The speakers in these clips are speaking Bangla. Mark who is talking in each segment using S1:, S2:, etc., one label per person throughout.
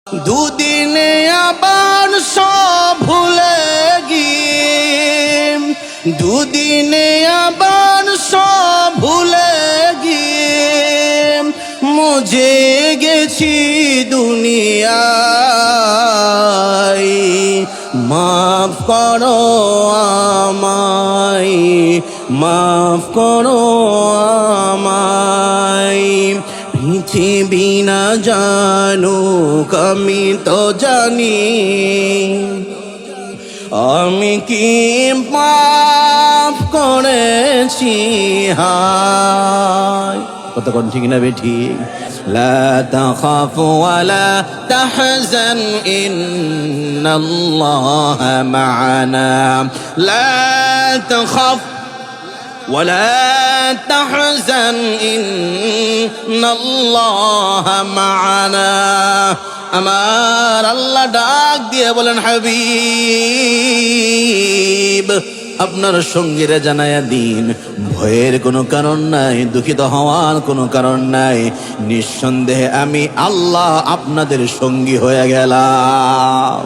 S1: দুদিনে আবার সব ভুলে গিয়ে, দুদিনে আবার সব ভুলে গিয়ে মুঝে গেছি দুনিয়ায়। মাফ করো আমায়, মাফ করো আমায়। পৃথিবী না জানুক আমি তো জানি, আমি কি পাপ করেছি হায়। কতক্ষণ ঠিক না বেঠি? লা তাখাফ ওয়ালা তাহজান ইন্নাল্লাহা মা'ানা। লা তাখাফ ولا تحزن إن الله معنا। আমার আল্লাহ ডাক দিয়ে বলেন, হাবিব আপনার সঙ্গীরা জানায়া দিন, ভয়ের কোনো কারণ নাই, দুঃখিত হওয়ার কোনো কারণ নাই। নিঃসন্দেহে আমি আল্লাহ আপনাদের সঙ্গী হয়ে গেলাম।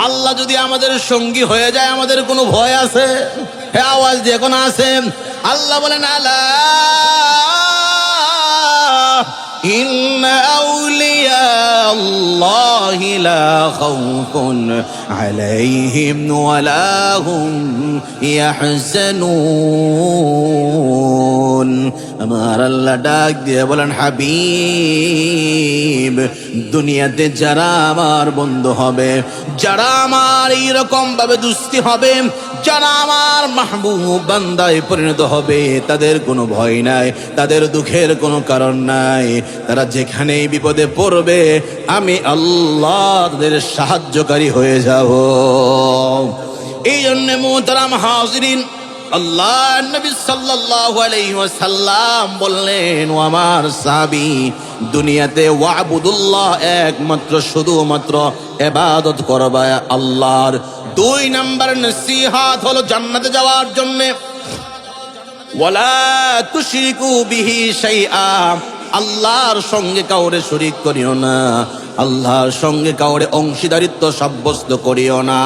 S1: আল্লাহ যদি আমাদের সঙ্গী হয়ে যায় আমাদের কোনো ভয় আছে? হ্যাঁ, আওয়াজ দিয়ে এখন আছেন। আল্লাহ বলেন, আলা ইন্না আউলিয়া আল্লাহি লা খাউফুন আলাইহিম ওয়ালা হুম ইয়াহজানুন। আমার আল্লাহ ডাক দিয়ে বলেন, হাবিব দুনিয়াতে যারা আমার বন্ধু হবে, যারা আমার এইরকম ভাবে দুস্তি হবে, যারা আমার মাহবুব বান্দায় পরিণত হবে, তাদের কোনো ভয় নাই, তাদের দুঃখের কোনো কারণ নাই। তারা যেখানেই বিপদে পড়বে আমি আল্লাহ তাদের সাহায্যকারী হয়ে যাব। এই জন্য মুহতারাম হাজিরিন, আল্লাহ নবী সাল্লাল্লাহু আলাইহি ওয়াসাল্লাম বললেন, ও আমার সাহাবী, দুনিয়াতে ওয়াবুদুল্লাহ একমাত্র শুধুমাত্র ইবাদত করবা আল্লাহর। 2 নাম্বার নসিহত হলো জান্নাতে যাওয়ার জন্য, ওয়ালা তুশরিকু বিহি শাইআ। আল্লাহর সঙ্গে কাউরে শরীক করিও না, আল্লাহর সঙ্গে কাউরে অংশীদারিত্ব সাব্যস্ত করিও না।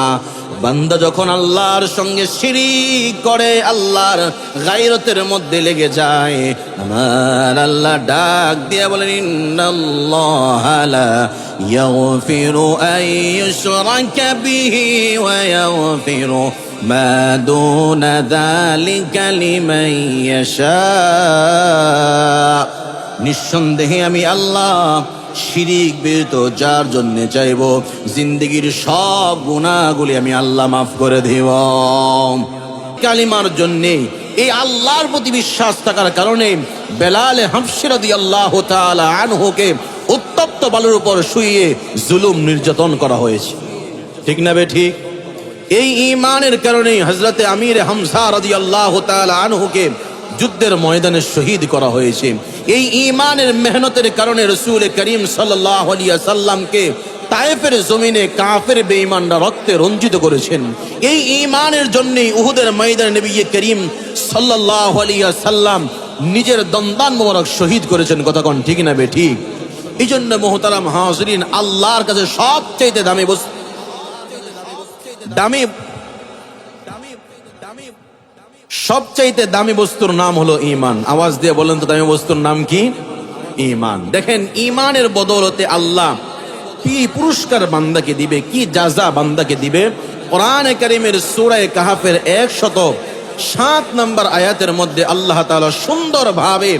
S1: বান্দা যখন আল্লাহর সঙ্গে শিরিক করে, আল্লাহর গায়রতের মধ্যে লেগে যায়, আমার আল্লাহ ডাক দিয়ে বলেন, ইন্নাল্লাহা লা ইয়াগফিরু আন ইউশরাকা বিহি ওয়া ইয়াগফিরু মা দুনা যালিকা লিমান ইয়াশা। নিঃসন্দেহে আমি আল্লাহ শিরিক ব্যতীত যার জন্য চাইব, জিন্দগির সব গুনাহগুলি আমি আল্লাহ মাফ করে দেব। কালিমার জন্য এই আল্লাহর প্রতি বিশ্বাস থাকার কারণে বেলাল হাবশী রাদিয়াল্লাহু তাআলা আনহুকে উত্তপ্ত বালুর উপর শুইয়ে জুলুম নির্যাতন করা হয়েছে, ঠিক না বেঠিক? এই ঈমানের কারণে হযরতে আমির হামজা রাদিয়াল্লাহু তাআলা আনহুকে যুদ্ধের ময়দানে শহীদ করা হয়েছে। এই ঈমানের মেহনতের কারণে রাসূল করিম সাল্লাল্লাহু আলাইহি ওয়াসাল্লামকে তায়েফের জমিনে কাফের বেঈমানরা রক্তে রঞ্জিত করেছেন। এই ঈমানের জন্যই উহুদের ময়দানে নবী করিম সাল্লাল্লাহু আলাইহি ওয়াসাল্লাম নিজের দন্দান মোবারক শহীদ করেছেন। কতক্ষণ ঠিক না বেঠিক? এই জন্য মুহতারাম হাজিরিন, আল্লাহর কাছে সবচেয়ে সবচাইতে দামি বস্তুর নাম হলো ঈমান। আওয়াজ দিয়ে বলেন তো, দামি বস্তুর নাম কি? ঈমান। দেখেন, ঈমানের বদৌলতে আল্লাহ কি পুরস্কার বান্দাকে দিবে, কি জাযা বান্দাকে দিবে। কোরআনে কারীমের সূরা কাহফের 107 নম্বর আয়াতের মধ্যে আল্লাহ তাআলা সুন্দরভাবে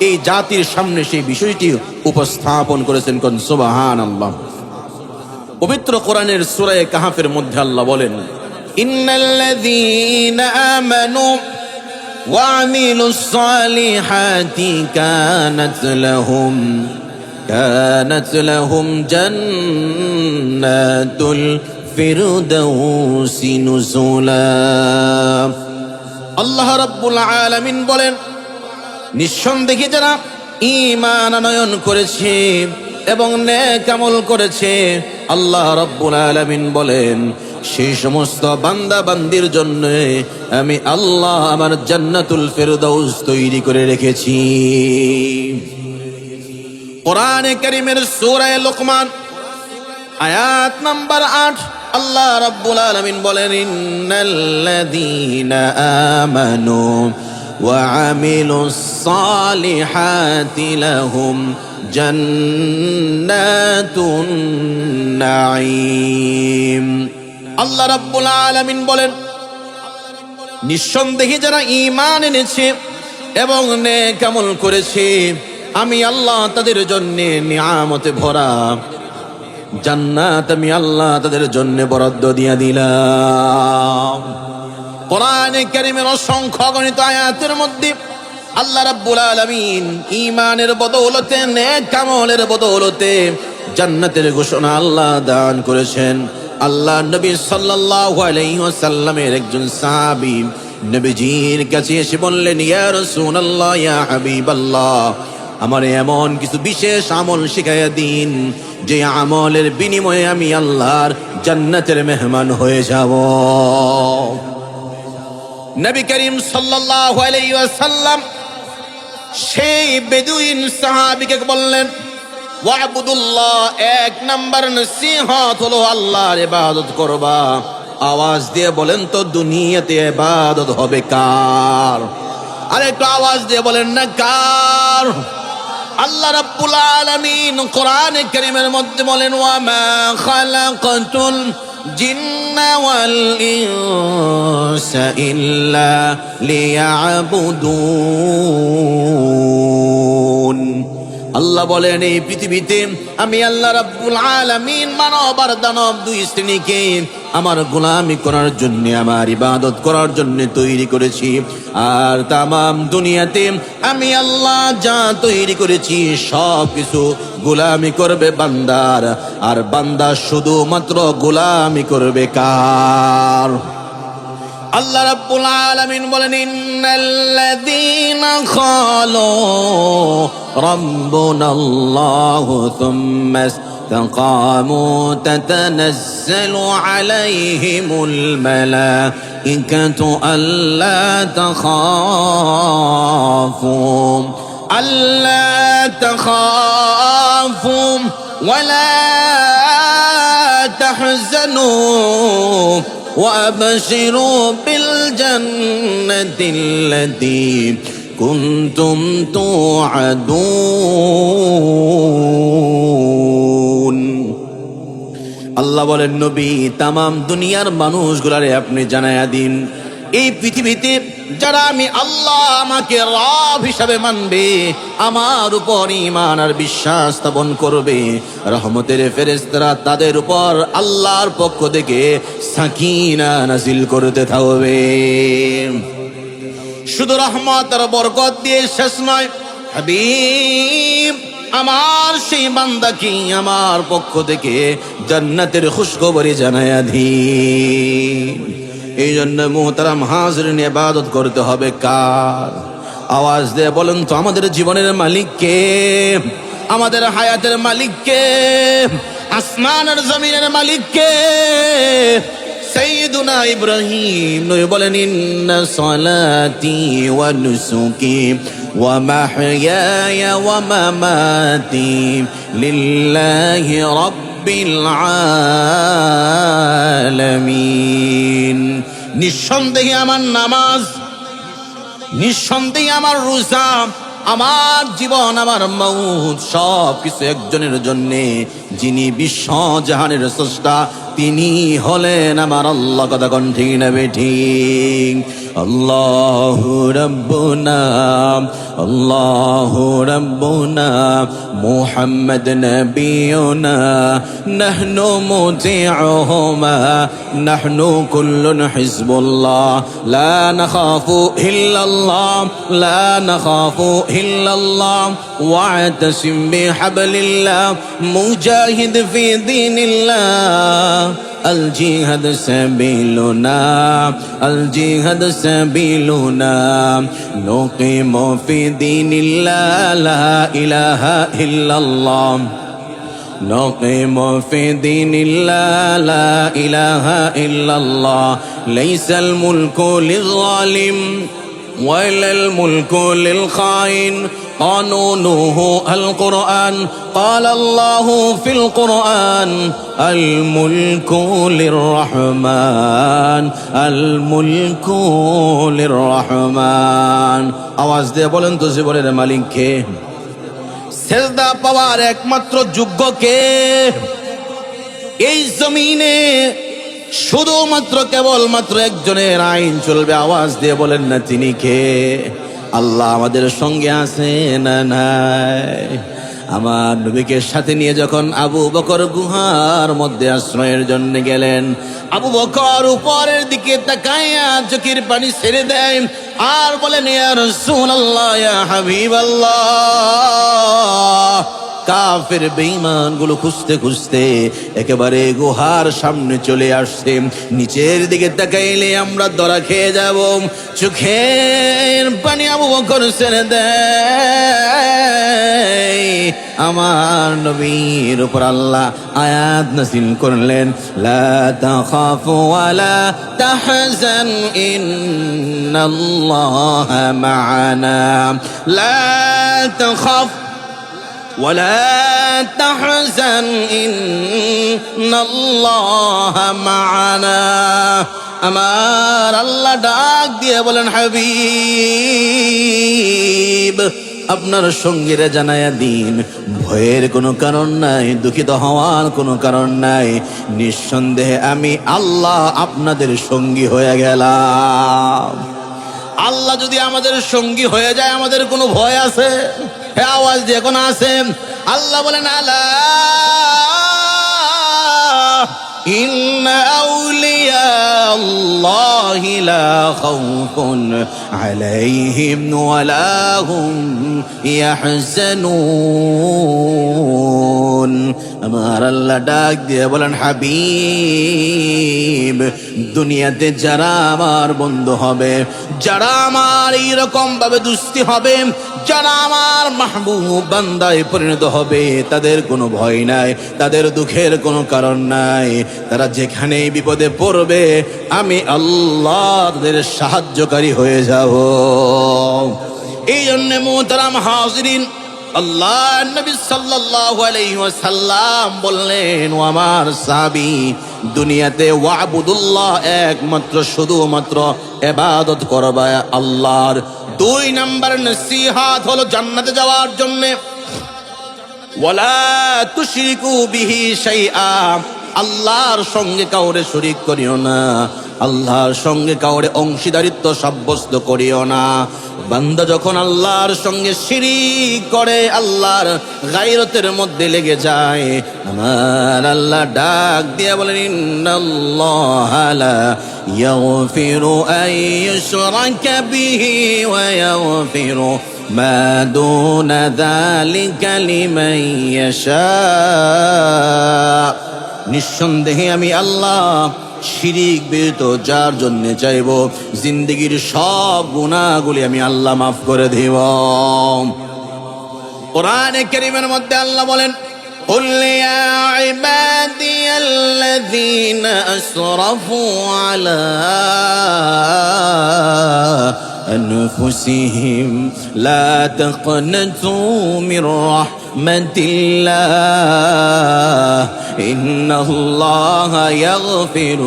S1: এই জাতির সামনে সেই বিষয়টি উপস্থাপন করেছেন। কোন সুবহানাল্লাহ। পবিত্র কোরআনের সূরা কাহফের মধ্যে আল্লাহ বলেন, ইন্নাল্লাযীনা আমানু ওয়া আমিলুস সালিহাতি কানাত লাহুম জান্নাতুল ফিরদাউসি নুজুলা। আল্লাহ রাব্বুল আলামিন বলেন, নিঃসন্দেহে যারা ঈমান আনয়ন করেছে এবং নেক আমল করেছে, আল্লাহ রাব্বুল আলামিন বলেন, সেই সমস্ত বান্দা বান্দির জন্য আমি আল্লাহ আমার জান্নাতুল ফেরদাউস তৈরি করে রেখেছি। কোরআনে কারীমের সূরা লুকমান আয়াত নাম্বার 8 আল্লাহ রাব্বুল আলামিন বলেন ইন্নাল্লাযীনা আমানু ওয়া আমিলুস সালিহাতি লাহুম জান্নাতুন নাঈম। আল্লাহ রাব্বুল আলামিন বলেন নিঃসন্দেহে যারা ঈমান এনেছে এবং নেক আমল করেছে আমি আল্লাহ তাদের জন্য নিয়ামতে ভরা জান্নাত আমি আল্লাহ তাদের জন্য বরাদ্দ দিয়া দিলাম। কোরআনে কারীমের অসংখ্য অগণিত আয়াতের মধ্যে আল্লাহ রাব্বুল আলামিন ঈমানের বদৌলতে নেক আমলের বদৌলতে জান্নাতের ঘোষণা আল্লাহ দান করেছেন। আল্লাহ নবী সাল্লাল্লাহু আলাইহি ওয়াসাল্লামের একজন সাহাবী নবীজির কাছে এসে বললেন ইয়া রাসূলুল্লাহ ইয়া হাবিবাল্লাহ আমার এমন কিছু বিশেষ আমল শিখাইয়া দিন যে আমলের বিনিময়ে আমি আল্লাহর জান্নাতের মেহমান হয়ে যাব। নবী করিম সাল্লাল্লাহু আলাইহি ওয়াসাল্লাম সেই বেদুইন সাহাবীকে বললেন ওয়াবুদুল্লাহ এক নাম্বার নসিহত হলো আল্লাহর ইবাদত করবা। আওয়াজ দিয়ে বলেন তো দুনিয়াতে ইবাদত হবে কার? আর একটু আওয়াজ দিয়ে বলেন না কার? আল্লাহ রাব্বুল আলামিন কোরআনে কারীমের মধ্যে বলেন ওয়া মা খালাকাতুল জিন্না ওয়াল ইনসা ইল্লা লিয়াবুদুন। আল্লাহ বলেন এই পৃথিবীতে আমি আল্লাহ রাব্বুল আলামিন মানব আর দানব দুই শ্রেণীকে আমার গোলামি করার জন্য আমার ইবাদত করার জন্য তৈরি করেছি। আর তামাম দুনিয়াতে আমি আল্লাহ যা তৈরি করেছি সব কিছু গোলামি করবে বান্দার, আর বান্দা শুধুমাত্র গোলামি করবে কার? আল্লাহ রাব্বুল আলামিন বলেন ইন্নাল্লাযীনা ক্বালু রাব্বুনাল্লাহু থুম্মা ইসতাকামু তাতানাজ্জালু আলাইহিমুল মালাঈকাতু আল্লা তাখাফু ওয়ালা তাহজানু وأبشروا بالجنة التي كنتم توعدون। আল্লাহ বলেন নবী তামাম দুনিয়ার মানুষগুলারে আপনি জানায়া দিন এই পৃথিবীতে যারা আমি আল্লাহ আমাকে রব হিসাবে মানবে, আমার উপর ঈমান আর বিশ্বাস স্থাপন করবে, রহমতের ফেরেশতারা তাদের উপর আল্লাহর পক্ষ থেকে সাকিনা নাজিল করতে থাকবে। শুধু রহমত আর বরকত দিয়ে শেষ নয়, হাবিব আমার সেই বান্দাকে আমার পক্ষ থেকে জান্নাতের খুশখবরি জানায়া দিন। এই জন্য মুহতারাম হাজরিন ইবাদত করতে হবে কার? আওয়াজ দিয়ে বলেন তো আমাদের জীবনের মালিক কে? আমাদের হায়াতের মালিক কে? আসমান আর জমিনের মালিক কে? সাইয়্যিদুনা ইব্রাহিম নবী বলেন ইন্না সালাতি ওয়া নুসুকি ওয়া মাহইয়ায়া ওয়া মামাতি লিল্লাহি রাব্বিল আলামিন। নিঃসন্দেহে আমার নামাজ, নিঃসন্দেহে আমার রোজা, আমার জীবন, আমার মৌত সব কিছু একজনের জন্যে, যিনি বিশ্ব জাহানের স্রষ্টা তিনি হলেন আমার আল্লাহ। কথা কোন ঠিক না বেঠিক? আল্লাহু রাব্বুনা আল্লাহু রাব্বুনা মুহাম্মদ নবিয়ুনা নাহনু মুতিউহুমা নাহনু কুল্লুন হিজবুল্লাহ লা নাখাফু ইল্লাল্লাহ লা নাখাফু ইল্লাল্লাহ ওয়া'তাসিম বিহাবলিল্লাহ মুজাহিদ ফি দীনিল্লাহ الجهاد سبيلنا الجهاد سبيلنا نقيم في دين الله لا إله إلا الله نقيم في دين الله لا إله إلا الله ليس الملك للظالم وإلى الملك للخائن قانونه القرآن قال الله في القرآن الملك للرحمن الملك للرحمن আওয়াজ দিয়ে বলেন তো জীবনের মালিক কে সেজদা পাওয়ার একমাত্র যোগ্য কে এই জমিনে শুধুমাত্র কেবলমাত্র একজনের আইন চলবে আওয়াজ দিয়ে বলেন না তিনি কে আল্লাহ আমাদের সঙ্গে আছে না নাই আমার নবীকে সাথে নিয়ে যখন আবু বকর গুহার মধ্যে আশ্রয়ের জন্য গেলেন আবু বকর উপরের দিকে তাকায়া চোখের পানি ছেড়ে দেয় আর বলেন ইয়া রাসূলুল্লাহ ইয়া হাবিবাল্লাহ কাফের বেঈমান গুলো খুঁজতে খুঁজতে একেবারে গুহার সামনে চলে আসছে নিচের দিকে তাকাইলে আমরা ধরা খেয়ে যাব চোখের পানি আবু বকর ছেড়ে দেয় আমার নবীর উপর আল্লাহ আয়াত নাযিল করলেন লা তাখাফু ওয়া লা তাহজান ইন্নাল্লাহা মা'ানা লা তাখাফ ولا تحزن إن الله معنا আমার আল্লাহ ডাক দিয়ে বলেন হাবিব আপনার সঙ্গীরা জানায়া দিন ভয়ের কোনো কারণ নাই দুঃখিত হওয়ার কোনো কারণ নাই নিঃসন্দেহে আমি আল্লাহ আপনাদের সঙ্গী হয়ে গেলাম আল্লাহ যদি আমাদের সঙ্গী হয়ে যায় আমাদের কোনো ভয় আছে হ্যাঁ আওয়াজ দিয়ে এখন আছে আল্লাহ বলেন আলা ইন্না আউলিয়া আল্লাহি লা খাউফুন আলাইহিম ওয়া লা হুম ইয়াহজানুন আমার আল্লাহ ডাক দিয়ে বলেন হাবিব দুনিয়াতে যারা আমার বন্ধু হবে যারা আমার এইরকম ভাবে দুস্তি হবে যারা আমার মাহবুব বান্দায় পরিণত হবে তাদের কোনো ভয় নাই তাদের দুঃখের কোনো কারণ নাই তারা যেখানেই বিপদে পড়বে আমি আল্লাহ তাদের সাহায্যকারী হয়ে যাব এই জন্য মুহতারাম হাজিরিন আল্লাহ নবী সাল্লাল্লাহু আলাইহি ওয়াসাল্লাম বললেন ও আমার সাহাবী দুনিয়াতে ওয়াবুদুল্লাহ একমাত্র শুধুমাত্র ইবাদত করবা আল্লাহর দুই নাম্বার নসিহত হলো জান্নাতে যাওয়ার জন্য ওয়ালা তুশরিকু বিহি শাইআ আল্লাহর সঙ্গে কাউরে শরীক করিও না আল্লাহর সঙ্গে কাউরে অংশীদারিত্ব সাব্যস্ত করিও না বান্দা যখন আল্লাহর সঙ্গে শিরিক করে আল্লাহর গায়রতের মধ্যে লেগে যায় আমার আল্লাহ ডাক দিয়ে বলেন ইন্নাল্লাহা লা ইয়াগফিরু আন ইউশরাকা বিহি ওয়া ইয়াগফিরু মা দুনা যালিকা লিমান ইয়াশা নিঃসন্দেহে আমি আল্লাহ শিরিক ব্যতীত যার জন্য চাইব জিন্দেগীর সব গুনাহগুলি আমি আল্লাহ মাফ করে দেব কোরআনে কারীমের মধ্যে আল্লাহ বলেন قل يا عبادي الذين أسرفوا على أنفسهم لا تقنطوا من رحمة الله إن الله يغفر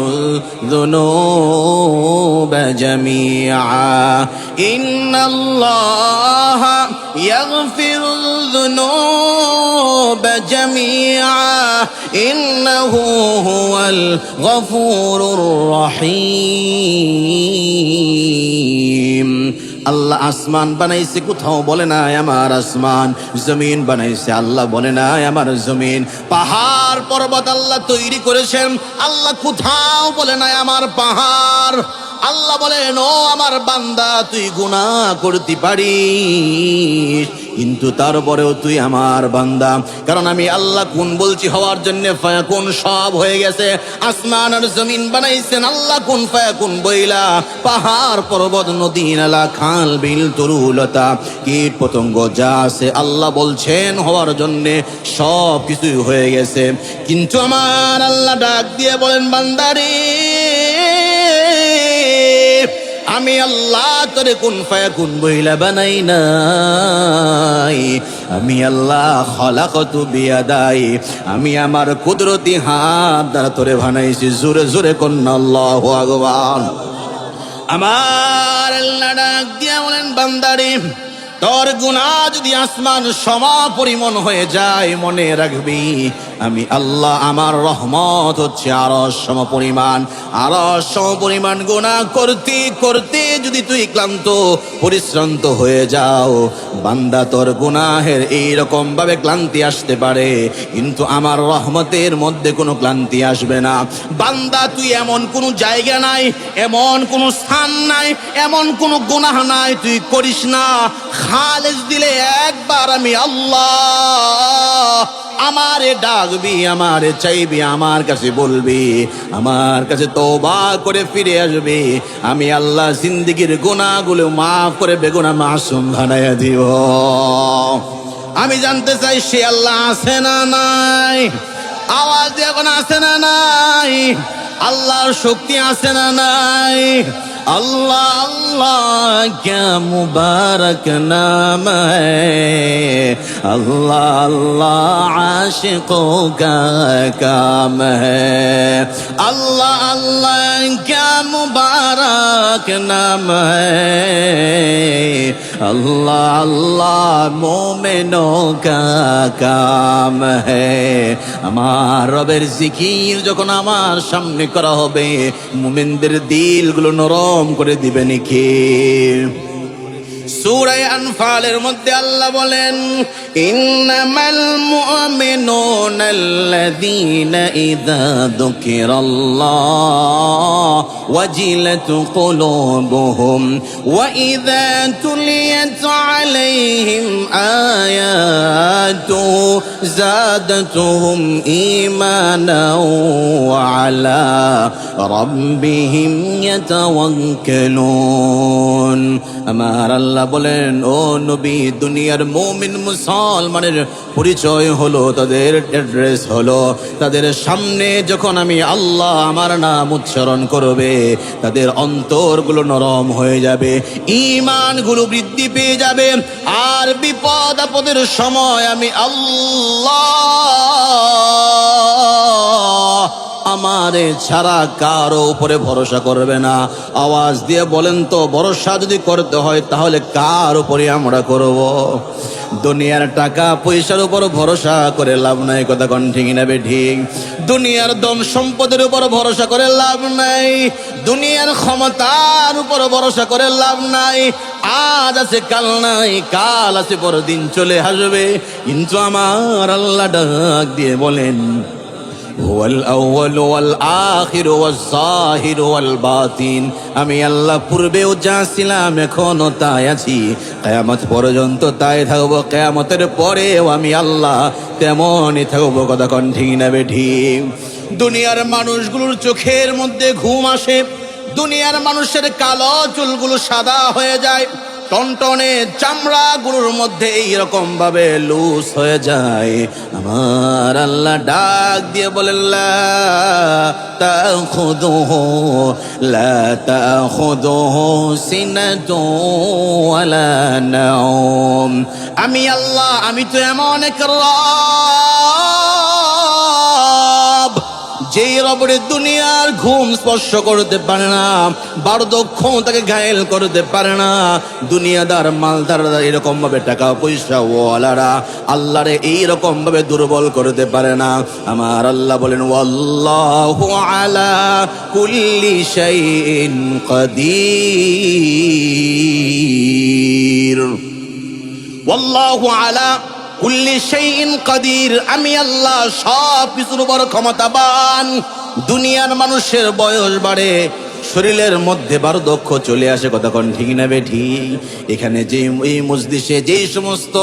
S1: الذنوب جميعا إن الله يغفر الذنوب جميعا إنه هو الغفور الرحيم আল্লাহ আসমান বানাইছে কোথাও বলে না আমার আসমান জমিন বানাইছে আল্লাহ বলে না আমার জমিন পাহাড় পর্বত আল্লাহ তৈরি করেছেন আল্লাহ কোথাও বলে না আমার পাহাড় আল্লাহ বলেন ও আমার বান্দা তুই গুনাহ করতে পারিস কিন্তু তারপরেও তুই আমার বান্দা কারণ আমি আল্লাহ কোন বলছি হওয়ার জন্য ফায়াকুন সব হয়ে গেছে আসমান আর জমিন বানাইছেন আল্লাহ কোন ফায়াকুন বইলা পাহাড় পর্বত নদী নালা খাল বিল তরুলতা কীট পতঙ্গ যা আছে আল্লাহ বলছেন হওয়ার জন্য সব কিছুই হয়ে গেছে কিন্তু আমার আল্লাহ ডাক দিয়ে বলেন বান্দারে আমি আল্লাহ তোরে কুন ফায়াকুন বইলা বানাই নাই, আমি আল্লাহ খলাকতু বিয়াদাই, আমি আমার কুদরতি হাত দ্বারা তোরে বানাইছি। জোরে জোরে কন্না আল্লাহু আকবার। আমার আল্লাহ ডাক দিয়া বলেন, বান্দারে তোর গুনাহ যদি আসমান সম পরিমাণ হয়ে যায়, মনে রাখবি আমি আল্লাহ আমার রহমত হচ্ছে আরশ সম পরিমাণ। আরশ সম পরিমাণ গুনাহ করতে করতে যদি তুই ক্লান্ত পরিশ্রান্ত হয়ে যাও, বান্দা তোর গুনাহের এইরকম ভাবে ক্লান্তি আসতে পারে, কিন্তু আমার রহমতের মধ্যে কোনো ক্লান্তি আসবে না। বান্দা তুই এমন কোনো জায়গা নাই, এমন কোনো স্থান নাই, এমন কোনো গুনাহ নাই তুই করিস না, খালেস দিলে একবার আমি আল্লাহ আমারে ডাকবি, আমারে চাইবি, আমার কাছে বলবি, আমার কাছে তওবা করে ফিরে আসবি, আমি আল্লাহ জিন্দেগীর গুনাহগুলো মাফ করে বেগুনাহ মাসুম বানায়া দিব। আমি জানতে চাই সে আল্লাহ আছে না নাই? আওয়াজ দিয়ে এখন আছে না নাই? আল্লাহর শক্তি আছে না নাই? अल्लाह अल्लाह क्या मुबारक नाम है, अल्लाह अल्लाह आशिकों का काम है, अल्लाह अल्लाह क्या मुबारक नाम है, अल्लाह अल्लाह मोमिनों का काम है। আমার রবের জিকির যখন আমার সামনে করা হবে, মুমিনদের দিলগুলো নরম করে দিবে নাকি? সূরা আনফালের মধ্যে আল্লাহ বলেন, ইন্নামাল মুমিনুনা আল্লাযীনা ইযা যুকিরাল্লাহ ওয়াজিলাত কুলুবুহুম ওয়া ইযা তুলিয়াত আলাইহিম আয়াতু যাদাতুহুম ঈমানাও ওয়া আলা রাব্বিহিম ইয়াতাওয়াক্কালুন। আমার আল্লাহ বলেন, ও নবী, দুনিয়ার মুমিন মুসলমানের পরিচয় হলো, তাদের অ্যাড্রেস হলো, তাদের সামনে যখন আমি আল্লাহ আমার নাম উচ্চারণ করবে, তাদের অন্তরগুলো নরম হয়ে যাবে, ঈমানগুলো বৃদ্ধি পেয়ে যাবে, আর বিপদ আপদের সময় আমি আল্লাহ আমারে ছাড়া কারো উপরে ভরসা করবে না। আওয়াজ দিয়ে বলেন তো, ভরসা যদি করতে হয় তাহলে কার উপরে আমরা করব? দুনিয়ার টাকা পয়সার উপর ভরসা করে লাভ নাই, কথা কোন ঠিক না ঠিক? দুনিয়ার ধন সম্পদের উপর ভরসা করে লাভ নাই, দুনিয়ার ক্ষমতার উপর ভরসা করে লাভ নাই। আজ আছে কাল নাই, কাল আছে পরদিন চলে আসবে, কিন্তু আমার আল্লাহ ডাক দিয়ে বলেন, হুয়াল আউয়ালু ওয়াল আখিরু ওয়াজ যাহিরু ওয়াল বাতিন। আমি আল্লাহ পূর্বেও যা ছিলাম এখনো তাই আছি, কিয়ামত পর্যন্ত তাই থাকবো, কিয়ামতের পরেও আমি আল্লাহ তেমনই থাকবো, কথা কোন ঠিক না ঠিক? দুনিয়ার মানুষগুলোর চোখের মধ্যে ঘুম আসে, দুনিয়ার মানুষের কালো চুলগুলো সাদা হয়ে যায়, টনটনে চামড়াগুলোর মধ্যে এইরকম ভাবে লুজ হয়ে যায়। আমার আল্লাহ ডাক দিয়ে বলেন, লা তাখুযুহু সিনাতুন ওয়ালা নাওম। আমি আল্লাহ, আমি তো এমন এক রব, যেই রবের দুনিয়ার ঘুম স্পর্শ করতে পারে না, বার্ধক্য তাকে ঘায়েল করতে পারে না। দুনিয়াদার মালদাররা এরকম ভাবে টাকা পয়সা ওয়ালারা আল্লাহরে এইরকম ভাবে দুর্বল করতে পারে না। আমার আল্লাহ বলেন, ওয়াল্লাহু আলা কুল্লি শাইইন কাদির, ওয়াল্লাহু আলা কুল্লি শাইইন কাদির। আমি আল্লাহ সব কিছুর উপর ক্ষমতাবান। দুনিয়ার মানুষের বয়স বাড়ে, শরীরের মধ্যে বার্ধক্য চলে আসে, কথা কোন ঠিক না ঠিক? এখানে যে এই মজলিসে যেই সমস্ত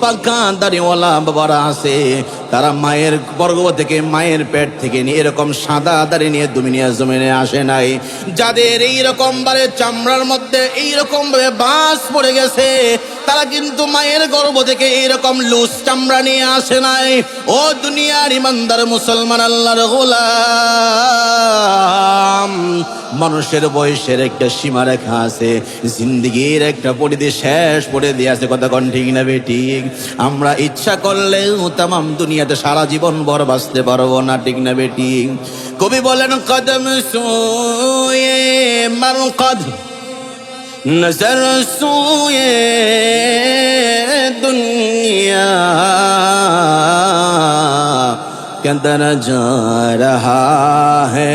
S1: পাকা দাড়িওয়ালা বাবারা আছে, তারা মায়ের গর্ভ থেকে, মায়ের পেট থেকে নিয়ে এরকম সাদা দাড়ি নিয়ে দুনিয়ার জমিনে আসে নাই। যাদের এইরকম ভাবে চামড়ার মধ্যে এইরকম ভাবে বাঁশ পড়ে গেছে, তারা কিন্তু মায়ের গর্ভ থেকে এইরকম লুজ চামড়া নিয়ে আসে নাই। ও দুনিয়ার ইমানদার মুসলমান আল্লাহর গোলাম, মানুষের বয়সের একটা সীমারেখা আছে, জিন্দেগির একটা পরিধি শেষ করে দিয়ে আছে, কথা কোন ঠিক না বেঠিক? আমরা ইচ্ছা করলেও তামাম দুনিয়াতে সারা জীবন ভর বাঁচতে পারবো না, ঠিক না বেঠিক? কবি বলেন কদম সোয়ে মারকদ नजर सोए दुनिया के दर जा रहा है,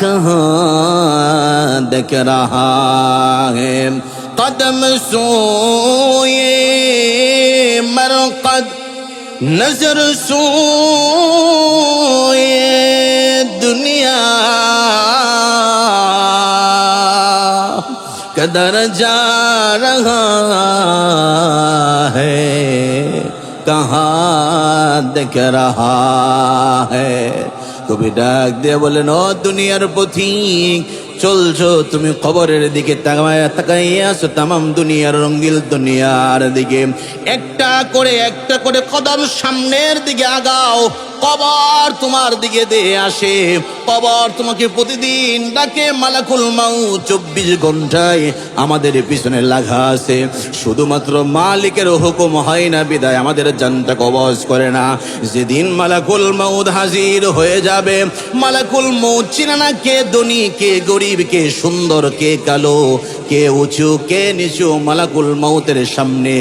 S1: कहाँ देख रहा है? कदम सोए मरकद नजर सोए दुनिया कदर जा रहा है, कहाँ देख रहा है? কবি ডাক দিয়ে বলেন, ও দুনিয়ার পথিক, চলছো তুমি কবরের দিকে তাকাইয়া আছো, তামাম দুনিয়ার রঙ্গিল দুনিয়ার দিকে। একটা করে কদম সামনের দিকে আগাও, কবর তোমার দিকে দিয়ে আসে। কবর তোমাকে প্রতিদিন ডাকে, মালাকুল মাউত 24 ঘন্টায় আমাদের পিছনে লাগা আছে। শুধুমাত্র মালিকের হুকুম হয় না বিদায় আমাদের জানটা কবজ করে না। যেদিন মালাকুল মাউত হাজির হয়ে যাবে, মালাকুল মাউত চিনে না কে ধনী, কে গরিব, কে সুন্দর, কে কালো, কে উঁচু, কে নিচু। মালাকুল মাউতের সামনে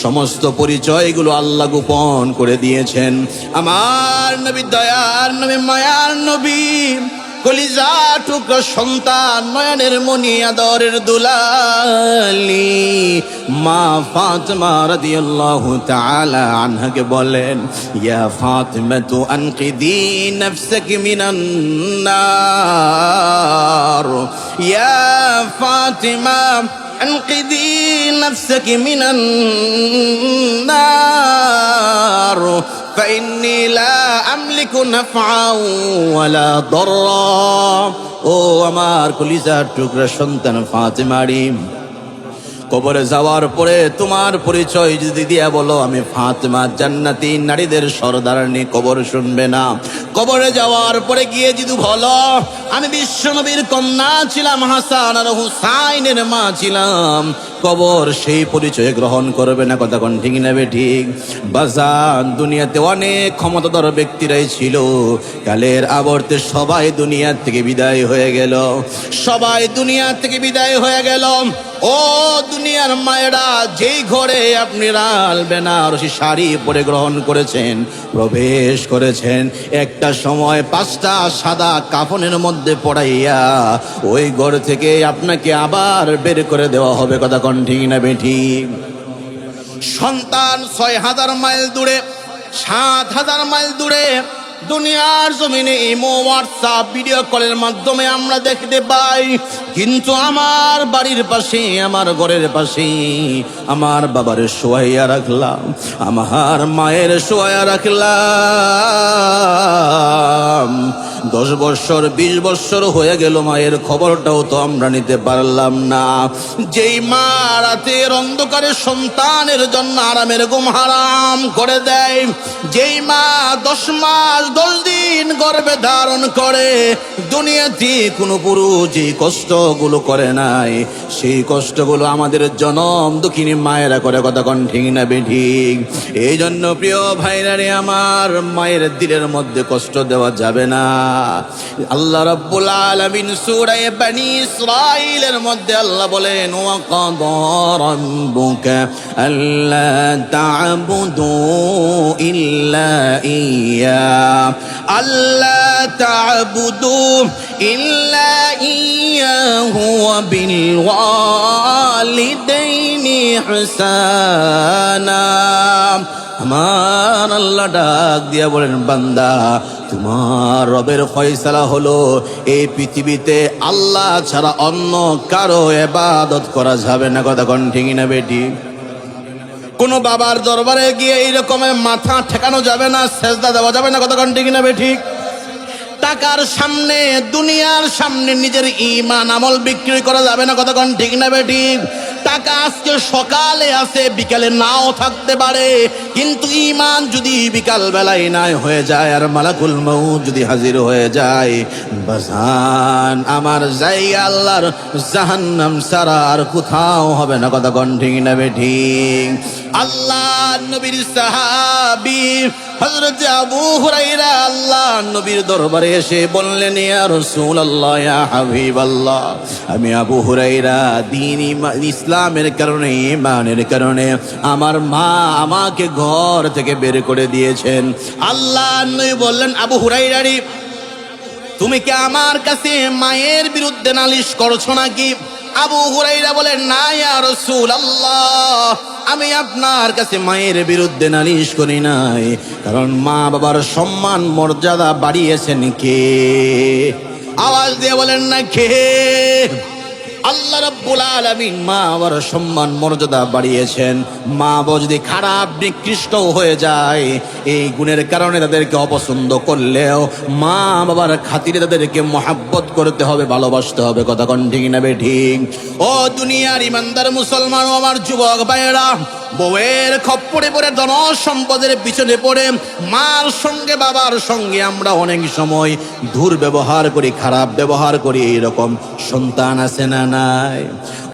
S1: সমস্ত পরিচয়গুলো আল্লাহ গোপন করে দিয়েছেন। আমার নবী, দয়ার নবী, মায়ার নবী, কলিজা টুকরো সন্তান, নয়নের মনি, আদরের দুলালি মা ফাতিমা রাদিয়াল্লাহু তাআলা আনহাকে বলেন, ইয়া ফাতিমা তু আনকিদি নাফসাকি মিনান নার, ইয়া ফাতিমা আনকিদি নাফসাকি মিনান নার, فإني لا أملك نفعا ولا ضرا। ও আমার কলিজার টুকরা সন্তান ফাতেমারি, কবরে যাওয়ার পরে তোমার পরিচয় যদি দিয়া বলো আমি ফাতেমা, জান্নাতি নারীদের সরদারানি, কবর শুনবে না। কবরে যাওয়ার পরে গিয়ে যদি বলো আমি বিশ্বনবীর কন্যা ছিলাম, হাসান আর হুসাইনের মা ছিলাম, কবর সেই পরিচয় গ্রহণ করবে না, কথা কোন ঠিক না বেঠিক? বাজান, দুনিয়াতে অনেক ক্ষমতাধর ব্যক্তিরাই ছিল, কালের আবর্তে সবাই দুনিয়া থেকে বিদায় হয়ে গেল, সবাই দুনিয়া থেকে বিদায় হয়ে গেল। ও দুনিয়ার মায়েরা, যেই ঘরে আপনি লাল বেনারসি শাড়ি পরে গ্রহণ করেছেন, প্রবেশ করেছেন, একটা সময় 5টা সাদা কাফনের মধ্যে পড়াইয়া ওই ঘর থেকে আপনাকে আবার বের করে দেওয়া হবে, কথা কোন ঠিক না বেঠিক? সন্তান 6000 মাইল দূরে, 7000 মাইল দূরে দুনিয়ার জমিনে ইমো, হোয়াটসঅ্যাপ, ভিডিও কলের মাধ্যমে আমরা দেখতে পাই, কিন্তু আমার বাড়ির পাশে, আমার ঘরের পাশে আমার বাবার শোয়াইয়া রাখলাম, আমার মায়ের শোয়াইয়া রাখলাম। 10 বছর 20 বছর হয়ে গেল, মায়ের খবরটাও তো আমরা নিতে পারলাম না। যেই মা রাতের অন্ধকারে সন্তানের জন্য আরামের ঘুম হারাম করে দেয়, যেই মা 10 মাস 10 দিন গর্ভে ধারণ করে, দুনিয়াতে কোনো পুরুষ যে কষ্টগুলো করে নাই, সেই কষ্টগুলো আমাদের জনম দুঃখিনী মায়েরা করে, কথা কোন ঠিক না বেঠিক? এই জন্য প্রিয় ভাইরা রে আমার, মায়ের দিলের মধ্যে কষ্ট দেওয়া যাবে না। আল্লাহ রাব্বুল আলামিন সূরা বনী ইসরাঈলের মধ্যে আল্লাহ বলেন, ওয়া কাদা রাব্বুকা আল্লা তা'বুদু ইল্লা ইয়্যা, আল্লা তা'বুদু ইল্লা ইয়্যাহু ওয়া বিল ওয়ালিদাইনি ইহসানা। আমার আল্লাহ ডাক দিয়া বলেন, বান্দা, তোমার রবের ফয়সালা হলো এই পৃথিবীতে আল্লাহ ছাড়া অন্য কারো ইবাদত করা যাবে না, কথা কোন ঠিক না বেটি? কোন বাবার দরবারে গিয়ে এইরকম মাথা ঠেকানো যাবে না, সেজদা দেওয়া যাবে না, কথা কোন ঠিক না বেটি? টাকার সামনে, দুনিয়ার সামনে নিজের ঈমান আমল বিক্রি করা যাবে না, কথা কোন ঠিক না বেটি? টাকা আজকে সকালে আছে, বিকালে নাও থাকতে পারে, কিন্তু ঈমান যদি বিকাল বেলায় নাই হয়ে যায় আর মালাকুল মউত যদি হাজির হয়ে যায়, বাজান আমার জায়গা আল্লাহর জাহান্নাম ছাড়া আর কোথাও হবে না। কথা কোন ঠিক না বেঠিক? আল্লাহ নবীর সাহাবী হযরত আবু হুরায়রা আল্লাহ নবীর দরবারে এসে বললেন, ইয়া রাসূলুল্লাহ, ইয়া হাবিবাল্লাহ, আমি আবু হুরায়রা দ্বীন ইসলামের কারণে, ঈমানের কারণে আমার মা আমাকে ঘর থেকে বের করে দিয়েছেন। আল্লাহ নবী বললেন, আবু হুরায়রা রে, তুমি কি আমার কাছে মায়ের বিরুদ্ধে নালিশ করছো নাকি? আবু হুরায়রা বলেন, না ইয়া রাসূলুল্লাহ, আমি আপনার কাছে মায়ের বিরুদ্ধে নালিশ করি নাই, কারণ মা বাবার সম্মান মর্যাদা বাড়িয়েছেন কে? আওয়াজ দিয়ে বলেন না কে? আল্লাহ রাব্বুল আলামিন মা বাবার সম্মান মর্যাদা বাড়িয়েছেন। মা বাবা যদি খারাপ নিকৃষ্ট হয়ে যায়, এই গুণের কারণে তাদেরকে অপছন্দ করলেও মা বাবার খাতিরে তাদেরকে মহাব্বত করতে হবে, ভালোবাসতে হবে। কথা কোন ঠিক না বেঠিক? ও দুনিয়ার ইমানদার মুসলমান ও আমার যুবক ভাইয়েরা, বউয়ের খপ্পরে পড়ে, ধন সম্পদের পিছনে পড়ে, মার সঙ্গে বাবার সঙ্গে আমরা অনেক সময় দুর্ব্যবহার করি, খারাপ ব্যবহার করি। এইরকম সন্তান আছে না নাই?